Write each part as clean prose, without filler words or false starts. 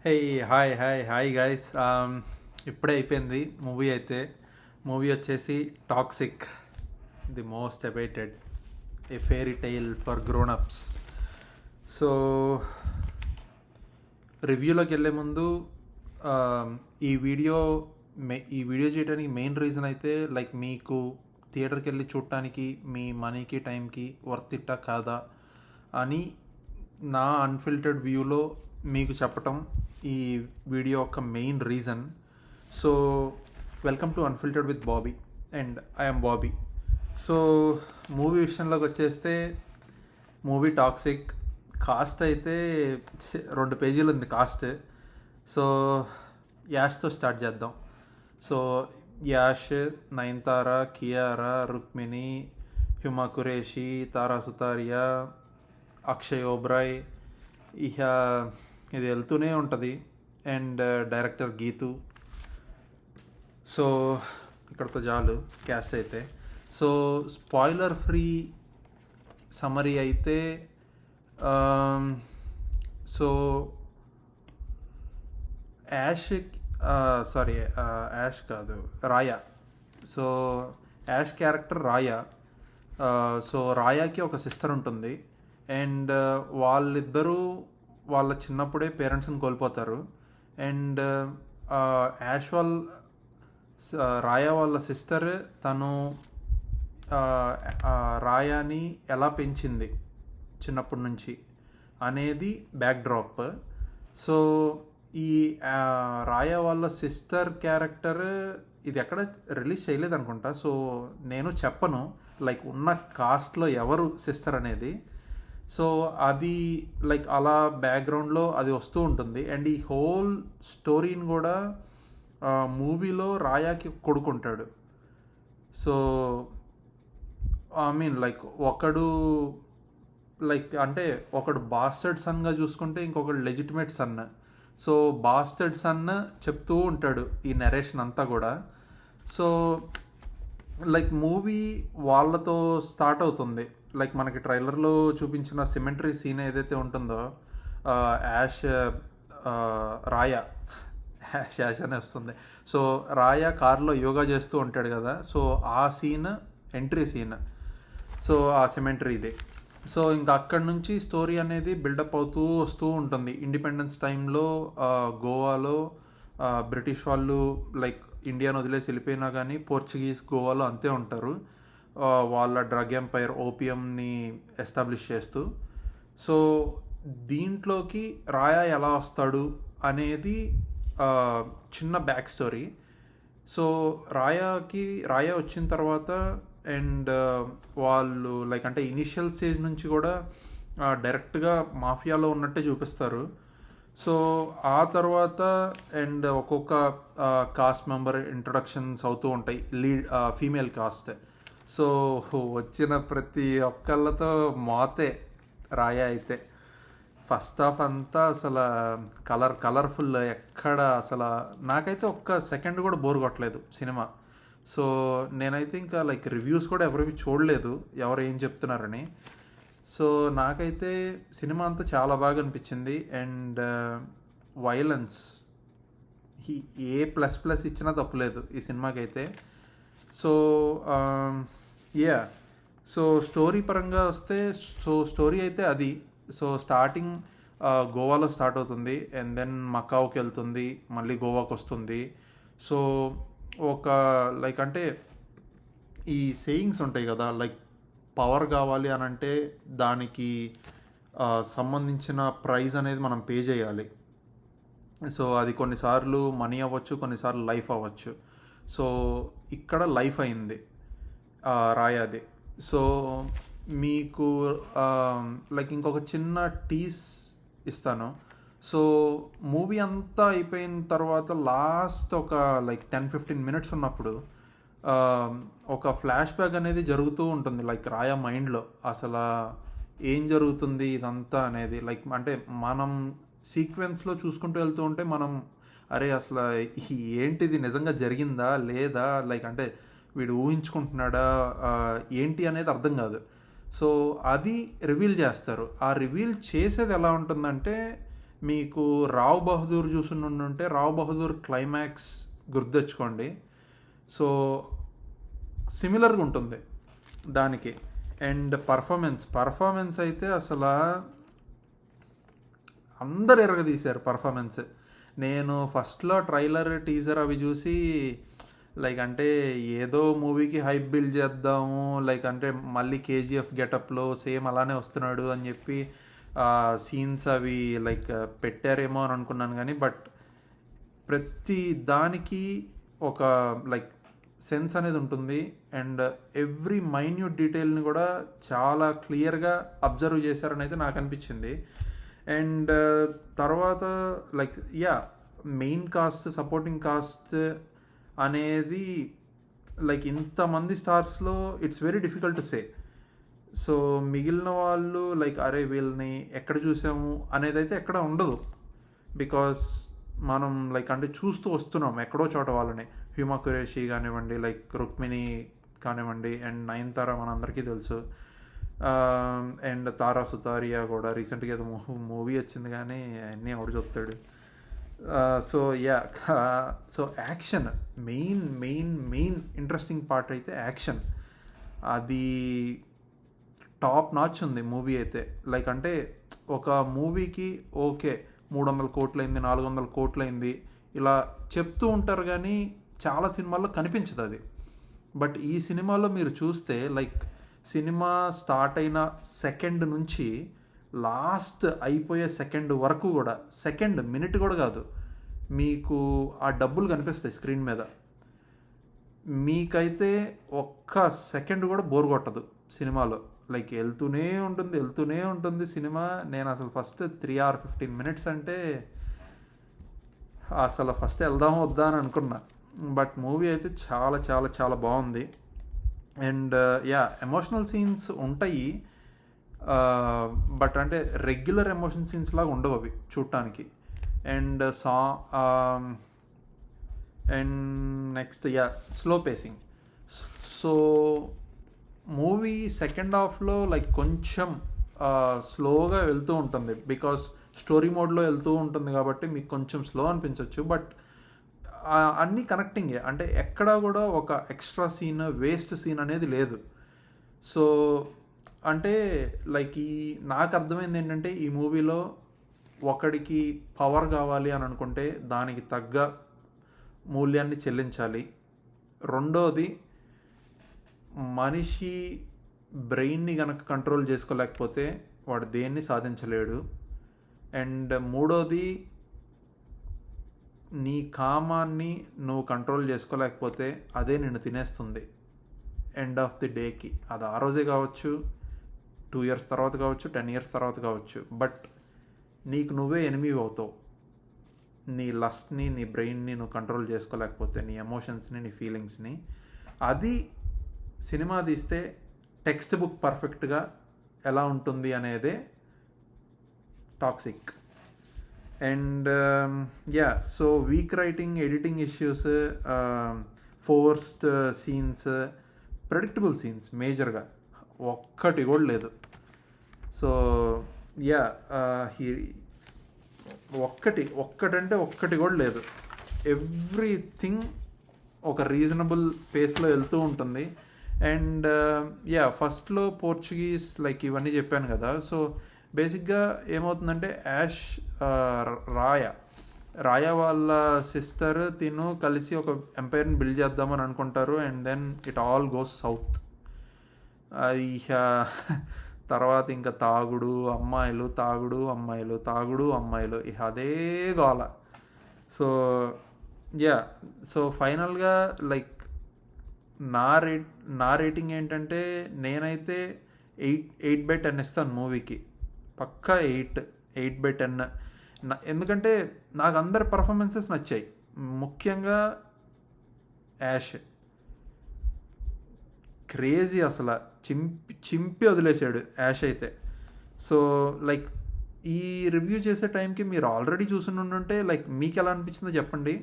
Hey hi guys. ఇప్పుడే అయిపోయింది movie అయితే. మూవీ వచ్చేసి Toxic, the most awaited, a fairy tale for grownups. So రివ్యూలోకి వెళ్ళే ముందు um, ఈ వీడియో ఈ వీడియో చేయడానికి మెయిన్ రీజన్ అయితే లైక్ మీకు థియేటర్కి వెళ్ళి చూడటానికి మీ మనీకి టైంకి వర్త్ ఇట్టా కాదా అని నా అన్ఫిల్టర్డ్ వ్యూలో మీకు చెప్పటం ఈ వీడియో యొక్క main reason. So welcome to unfiltered with Bobby and I'm Bobby. So movie విషయంలోకి వచ్చేస్తే మూవీ టాక్సిక్. కాస్ట్ అయితే 2 పేజీలు ఉంది కాస్ట్. సో యాష్తో స్టార్ట్ చేద్దాం. సో యాష్, నయనతార, కియారా, రుక్మిణి, హ్యుమా కురేషి, తారా సుతారియా, అక్షయ్ ఓబ్రాయ్, ఇక ఇది వెళ్తూనే ఉంటుంది. And director Geethu. సో ఇక్కడతో చాలు క్యాస్ట్ అయితే. సో స్పాయిలర్ ఫ్రీ సమరీ అయితే సో యాష్ యాష్ కాదు, Raya. So Yash character Raya. So రాయాకి ఒక సిస్టర్ ఉంటుంది. అండ్ వాళ్ళిద్దరూ వాళ్ళ చిన్నప్పుడే పేరెంట్స్ని కోల్పోతారు. అండ్ యాష్ రాయా వాళ్ళ సిస్టర్ తను రాయాని ఎలా పెంచింది చిన్నప్పటి నుంచి అనేది బ్యాక్డ్రాప్. సో ఈ రాయా వాళ్ళ సిస్టర్ క్యారెక్టర్ ఇది ఎక్కడ రిలీజ్ చేయలేదు అనుకుంటా. సో నేను చెప్పను లైక్ ఉన్న కాస్ట్లో ఎవరు సిస్టర్ అనేది. సో అది లైక్ అలా బ్యాక్గ్రౌండ్లో అది వస్తూ ఉంటుంది. అండ్ ఈ హోల్ స్టోరీని కూడా మూవీలో రాయాకి కొడుకుంటాడు. సో ఐ మీన్ లైక్ ఒకడు బాస్టర్డ్ సన్గా చూసుకుంటే ఇంకొకడు legitimate son. So bastard son చెప్తూ ఉంటాడు ఈ నరేషన్ అంతా కూడా. సో లైక్ మూవీ వాళ్ళతో స్టార్ట్ అవుతుంది. లైక్ మనకి ట్రైలర్లో చూపించిన సిమెంటరీ సీన్ ఏదైతే ఉంటుందో, యాష్ రాయా యాష్ అనే వస్తుంది. సో రాయా కార్లో యోగా చేస్తూ ఉంటాడు కదా. సో ఆ సీన్ ఎంట్రీ సీన్. సో ఆ సిమెంటరీది. సో ఇంకా అక్కడి నుంచి స్టోరీ అనేది బిల్డప్ అవుతూ వస్తూ ఉంటుంది. ఇండిపెండెన్స్ టైంలో గోవాలో బ్రిటిష్ వాళ్ళు లైక్ ఇండియాను వదిలేసి వెళ్ళిపోయినా కానీ పోర్చుగీస్ గోవాలో అంతే ఉంటారు. వాళ్ళ డ్రగ్ ఎంపైర్ ఓపియంని ఎస్టాబ్లిష్ చేస్తూ. సో దీంట్లోకి రాయా ఎలా వస్తాడు అనేది చిన్న బ్యాక్ స్టోరీ. సో రాయా వచ్చిన తర్వాత అండ్ వాళ్ళు లైక్ అంటే ఇనిషియల్ స్టేజ్ నుంచి కూడా డైరెక్ట్గా మాఫియాలో ఉన్నట్టే చూపిస్తారు. సో ఆ తర్వాత అండ్ ఒక్కొక్క కాస్ట్ మెంబర్ ఇంట్రొడక్షన్స్ అవుతూ ఉంటాయి, లీడ్ ఫీమేల్ కాస్ట్. సో వచ్చిన ప్రతి ఒక్కళ్ళతో మోతే రాయా అయితే. ఫస్ట్ హాఫ్ అంతా అసలు కలర్ఫుల్, ఎక్కడ అసలు నాకైతే ఒక్క సెకండ్ కూడా బోర్ కొట్టలేదు సినిమా. సో నేనైతే ఇంకా లైక్ రివ్యూస్ కూడా ఎవరివి చూడలేదు ఎవరు ఏం చెప్తున్నారని. సో నాకైతే సినిమా అంతా చాలా బాగా అనిపించింది. అండ్ వైలెన్స్ ఏ ప్లస్ ఇచ్చినా తప్పులేదు ఈ సినిమాకి అయితే. సో యా, సో స్టోరీ పరంగా వస్తే సో స్టోరీ అయితే అది. సో స్టార్టింగ్ గోవాలో స్టార్ట్ అవుతుంది అండ్ దెన్ మకావుకి వెళ్తుంది, మళ్ళీ గోవాకి వస్తుంది. సో ఒక లైక్ అంటే ఈ సేయింగ్స్ ఉంటాయి కదా, లైక్ పవర్ కావాలి అని అంటే దానికి సంబంధించిన ప్రైజ్ అనేది మనం పే చేయాలి. సో అది కొన్నిసార్లు మనీ అవ్వచ్చు, కొన్నిసార్లు లైఫ్ అవ్వచ్చు. సో ఇక్కడ లైఫ్ అయింది రాయాది. సో మీకు లైక్ ఇంకొక చిన్న టీస్ ఇస్తాను. సో మూవీ అంతా అయిపోయిన తర్వాత లాస్ట్ ఒక లైక్ 10-15 మినిట్స్ ఉన్నప్పుడు ఒక ఫ్లాష్ బ్యాక్ అనేది జరుగుతూ ఉంటుంది లైక్ రాయా మైండ్లో. అసలు ఏం జరుగుతుంది ఇదంతా అనేది లైక్ అంటే మనం సీక్వెన్స్లో చూసుకుంటూ వెళ్తూ ఉంటే మనం అరే అసలు ఏంటిది నిజంగా జరిగిందా లేదా, లైక్ అంటే వీడు ఊహించుకుంటున్నాడా ఏంటి అనేది అర్థం కాదు. సో అది రివీల్ చేస్తారు. ఆ రివీల్ చేసేది ఎలా ఉంటుందంటే మీకు రావ్ బహదూర్ చూసుంటే రావ్ బహదూర్ క్లైమాక్స్ గుర్తెచ్చుకోండి. సో సిమిలర్గా ఉంటుంది దానికి. అండ్ పర్ఫార్మెన్స్ అయితే అసలు అందరు ఎరగదీశారు పర్ఫార్మెన్స్. నేను ఫస్ట్లో ట్రైలర్ టీజర్ అవి చూసి లైక్ అంటే ఏదో మూవీకి హైప్ బిల్డ్ చేద్దాము, లైక్ అంటే మళ్ళీ కేజీఎఫ్ గెటప్లో సేమ్ అలానే వస్తున్నాడు అని చెప్పి సీన్స్ అవి లైక్ పెట్టారేమో అని అనుకున్నాను. కానీ బట్ ప్రతి దానికి ఒక లైక్ సెన్స్ అనేది ఉంటుంది. అండ్ ఎవ్రీ మైన్యూట్ డీటెయిల్ని కూడా చాలా క్లియర్గా అబ్జర్వ్ చేశారని అయితే నాకు అనిపించింది. అండ్ తర్వాత like main cast, supporting cast అనేది లైక్ ఇంతమంది స్టార్స్లో it's very difficult to say. So మిగిలిన వాళ్ళు లైక్ అరే వీళ్ళని ఎక్కడ చూసాము అనేది అయితే ఎక్కడ ఉండదు. బికాస్ మనం లైక్ అంటే చూస్తూ వస్తున్నాం ఎక్కడో చోట వాళ్ళని. హ్యూమా ఖురేషి కానివ్వండి, లైక్ రుక్మిణి కానివ్వండి, అండ్ నయనతార మనందరికీ తెలుసు. అండ్ తారా సుతారియా కూడా రీసెంట్గా ఏదో మూవీ వచ్చింది, కానీ అన్నీ ఎవడు చెప్తాడు. So so action main interesting part అయితే యాక్షన్. అది టాప్ నాచ్ ఉంది మూవీ అయితే. లైక్ అంటే ఒక మూవీకి ఓకే 300 కోట్లయింది, 400 కోట్లయింది ఇలా చెప్తూ ఉంటారు, కానీ చాలా సినిమాల్లో కనిపించదు అది. బట్ ఈ సినిమాలో మీరు చూస్తే లైక్ సినిమా స్టార్ట్ అయిన సెకండ్ నుంచి లాస్ట్ అయిపోయే సెకండ్ వరకు కూడా, మినిట్ కూడా కాదు, మీకు ఆ డబ్బులు కనిపిస్తాయి స్క్రీన్ మీద. మీకైతే ఒక్క సెకండ్ కూడా బోర్ కొట్టదు సినిమాలో. లైక్ వెళ్తూనే ఉంటుంది సినిమా. నేను అసలు ఫస్ట్ 3 hour 15 minutes అంటే అసలు ఫస్ట్ వెళ్దామా వద్దా అని అనుకున్నా. బట్ మూవీ అయితే చాలా చాలా చాలా బాగుంది. అండ్ ఎమోషనల్ సీన్స్ ఉంటాయి, బట్ అంటే రెగ్యులర్ ఎమోషన్ సీన్స్ లాగా ఉండవు అవి చూడటానికి. And and next slow facing. So movie second హాఫ్లో లైక్ కొంచెం స్లోగా వెళ్తూ ఉంటుంది, బికాస్ స్టోరీ మోడ్లో వెళ్తూ ఉంటుంది కాబట్టి మీకు కొంచెం స్లో అనిపించవచ్చు. బట్ అన్నీ కనెక్టింగే, అంటే ఎక్కడా కూడా ఒక ఎక్స్ట్రా సీన్, వేస్ట్ సీన్ అనేది లేదు. సో అంటే లైక్ నాకు అర్థమైంది ఏంటంటే, ఈ మూవీలో ఒకడికి పవర్ కావాలి అని అనుకుంటే దానికి తగ్గ మూల్యాన్ని చెల్లించాలి. రెండోది, మనిషి బ్రెయిన్ని కనుక కంట్రోల్ చేసుకోలేకపోతే వాడు దేన్ని సాధించలేడు. అండ్ మూడోది, నీ కామాన్ని నువ్వు కంట్రోల్ చేసుకోలేకపోతే అదే నిన్ను తినేస్తుంది ఎండ్ ఆఫ్ ది డేకి. అది ఆ రోజే కావచ్చు, 2 years తర్వాత కావచ్చు, 10 years తర్వాత కావచ్చు. బట్ నీకు నువ్వే ఎనిమి అవుతావు. నీ లస్ట్ని, నీ బ్రెయిన్ని నువ్వు కంట్రోల్ చేసుకోలేకపోతే, నీ ఎమోషన్స్ని, నీ ఫీలింగ్స్ని. అది సినిమా తీస్తే టెక్స్ట్ బుక్ పర్ఫెక్ట్గా ఎలా ఉంటుంది అనేదే toxic. And so weak writing, editing issues, forced scenes, predictable scenes మేజర్గా ఒక్కటి కూడా లేదు. సో ఒక్కటి కూడా లేదు. ఎవ్రీథింగ్ ఒక రీజనబుల్ పేస్లో వెళ్తూ ఉంటుంది. అండ్ ఫస్ట్లో పోర్చుగీస్ లైక్ ఇవన్నీ చెప్పాను కదా. సో బేసిక్గా ఏమవుతుందంటే రాయ వాళ్ళ సిస్టర్ తిను కలిసి ఒక ఎంపైర్ని బిల్డ్ చేద్దామని అనుకుంటారు. And then it all goes south. తర్వాత ఇంకా తాగుడు అమ్మాయిలు ఇక అదే గోల. సో ఫైనల్గా లైక్ నా రేటింగ్ ఏంటంటే, నేనైతే 8/10 ఇస్తాను మూవీకి. పక్కా 8/10. ఎందుకంటే నాకు అందరి పర్ఫార్మెన్సెస్ నచ్చాయి. ముఖ్యంగా యాష్ క్రేజీ, అసలు చింపి వదిలేశాడు యాష్ అయితే. సో లైక్ ఈ రివ్యూ చేసే టైంకి మీరు ఆల్రెడీ చూసుంటే లైక్ మీకు ఎలా అనిపించిందో చెప్పండి.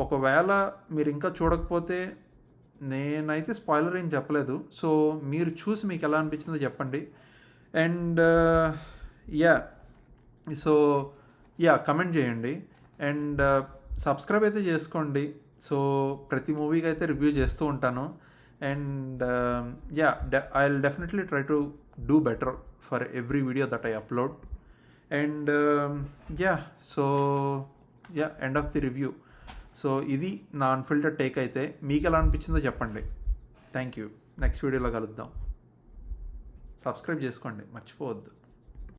ఒకవేళ మీరు ఇంకా చూడకపోతే, నేనైతే స్పాయిలర్ ఏం చెప్పలేదు, సో మీరు చూసి మీకు ఎలా అనిపించిందో చెప్పండి. అండ్ సో యా కమెంట్ చేయండి అండ్ సబ్స్క్రైబ్ అయితే చేసుకోండి. సో ప్రతి మూవీకి అయితే రివ్యూ చేస్తూ ఉంటాను and yeah I will definitely try to do better for every video that I upload and yeah so yeah end of the review. So ఇది నా అన్ఫిల్టర్డ్ టేక్ అయితే. మీకు ఎలా అనిపించిందో చెప్పండి. Thank you. నెక్స్ట్ వీడియోలో కలుద్దాం. సబ్స్క్రైబ్ చేసుకోండి మర్చిపోవద్దు.